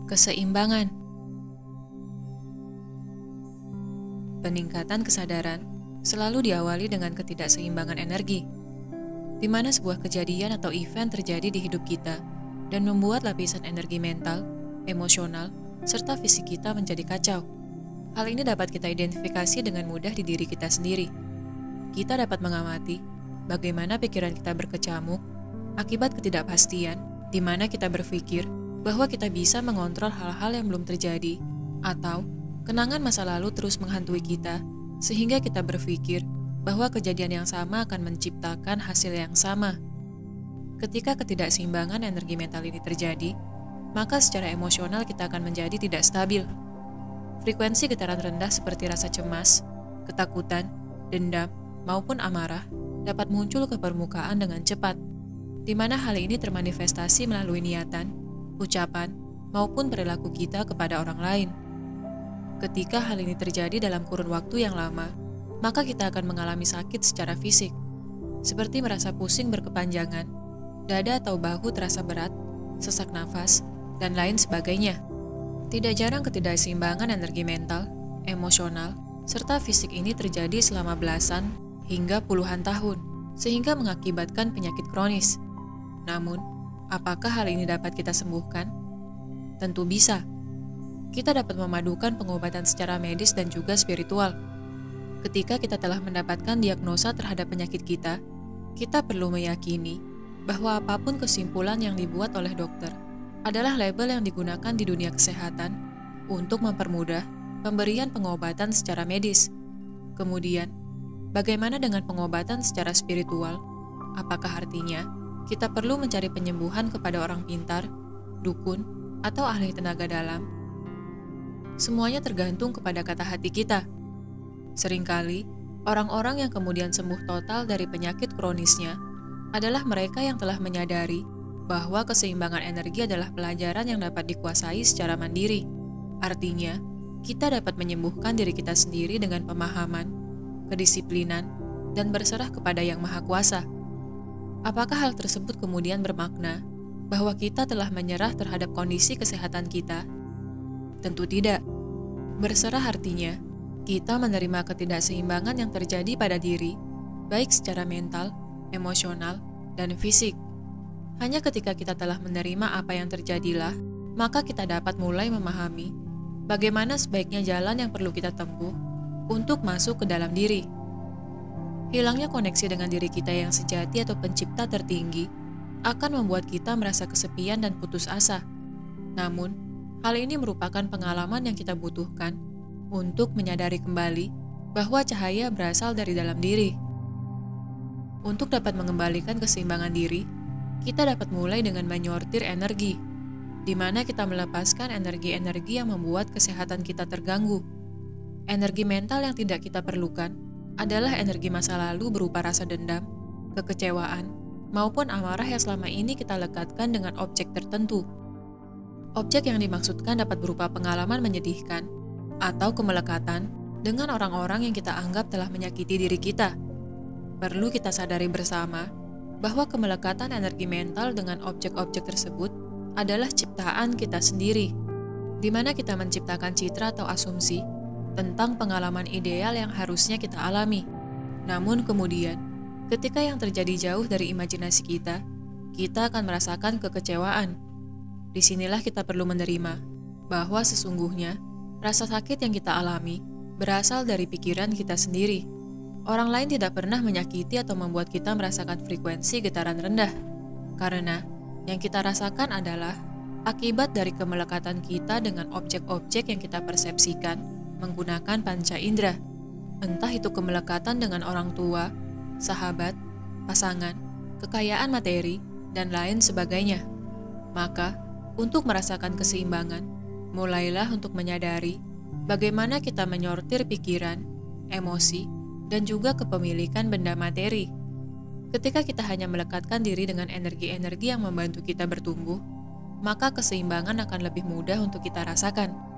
Keseimbangan. Peningkatan kesadaran selalu diawali dengan ketidakseimbangan energi, di mana sebuah kejadian atau event terjadi di hidup kita dan membuat lapisan energi mental, emosional, serta fisik kita menjadi kacau. Hal ini dapat kita identifikasi dengan mudah di diri kita sendiri. Kita dapat mengamati bagaimana pikiran kita berkecamuk akibat ketidakpastian, di mana kita berpikir bahwa kita bisa mengontrol hal-hal yang belum terjadi, atau kenangan masa lalu terus menghantui kita, sehingga kita berpikir bahwa kejadian yang sama akan menciptakan hasil yang sama. Ketika ketidakseimbangan energi mental ini terjadi, maka secara emosional kita akan menjadi tidak stabil. Frekuensi getaran rendah seperti rasa cemas, ketakutan, dendam, maupun amarah dapat muncul ke permukaan dengan cepat, di mana hal ini termanifestasi melalui niatan, ucapan, maupun perilaku kita kepada orang lain. Ketika hal ini terjadi dalam kurun waktu yang lama, maka kita akan mengalami sakit secara fisik, seperti merasa pusing berkepanjangan, dada atau bahu terasa berat, sesak nafas, dan lain sebagainya. Tidak jarang ketidakseimbangan energi mental, emosional, serta fisik ini terjadi selama belasan hingga puluhan tahun, sehingga mengakibatkan penyakit kronis. Namun, apakah hal ini dapat kita sembuhkan? Tentu bisa. Kita dapat memadukan pengobatan secara medis dan juga spiritual. Ketika kita telah mendapatkan diagnosa terhadap penyakit kita perlu meyakini bahwa apapun kesimpulan yang dibuat oleh dokter adalah label yang digunakan di dunia kesehatan untuk mempermudah pemberian pengobatan secara medis. Kemudian, bagaimana dengan pengobatan secara spiritual? Apakah artinya kita perlu mencari penyembuhan kepada orang pintar, dukun, atau ahli tenaga dalam? Semuanya tergantung kepada kata hati kita. Seringkali, orang-orang yang kemudian sembuh total dari penyakit kronisnya adalah mereka yang telah menyadari bahwa keseimbangan energi adalah pelajaran yang dapat dikuasai secara mandiri. Artinya, kita dapat menyembuhkan diri kita sendiri dengan pemahaman, kedisiplinan, dan berserah kepada Yang Maha Kuasa. Apakah hal tersebut kemudian bermakna bahwa kita telah menyerah terhadap kondisi kesehatan kita? Tentu tidak. Berserah artinya, kita menerima ketidakseimbangan yang terjadi pada diri, baik secara mental, emosional, dan fisik. Hanya ketika kita telah menerima apa yang terjadilah, maka kita dapat mulai memahami bagaimana sebaiknya jalan yang perlu kita tempuh untuk masuk ke dalam diri. Hilangnya koneksi dengan diri kita yang sejati atau pencipta tertinggi akan membuat kita merasa kesepian dan putus asa. Namun, hal ini merupakan pengalaman yang kita butuhkan untuk menyadari kembali bahwa cahaya berasal dari dalam diri. Untuk dapat mengembalikan keseimbangan diri, kita dapat mulai dengan menyortir energi, di mana kita melepaskan energi-energi yang membuat kesehatan kita terganggu. Energi mental yang tidak kita perlukan adalah energi masa lalu berupa rasa dendam, kekecewaan, maupun amarah yang selama ini kita lekatkan dengan objek tertentu. Objek yang dimaksudkan dapat berupa pengalaman menyedihkan atau kemelekatan dengan orang-orang yang kita anggap telah menyakiti diri kita. Perlu kita sadari bersama bahwa kemelekatan energi mental dengan objek-objek tersebut adalah ciptaan kita sendiri, di mana kita menciptakan citra atau asumsi tentang pengalaman ideal yang harusnya kita alami. Namun kemudian, ketika yang terjadi jauh dari imajinasi kita akan merasakan kekecewaan. Disinilah kita perlu menerima bahwa sesungguhnya rasa sakit yang kita alami berasal dari pikiran kita sendiri. Orang lain tidak pernah menyakiti atau membuat kita merasakan frekuensi getaran rendah, karena yang kita rasakan adalah akibat dari kemelekatan kita dengan objek-objek yang kita persepsikan menggunakan panca indera, entah itu kemelekatan dengan orang tua, sahabat, pasangan, kekayaan materi, dan lain sebagainya. Maka, untuk merasakan keseimbangan, mulailah untuk menyadari bagaimana kita menyortir pikiran, emosi, dan juga kepemilikan benda materi. Ketika kita hanya melekatkan diri dengan energi-energi yang membantu kita bertumbuh, maka keseimbangan akan lebih mudah untuk kita rasakan.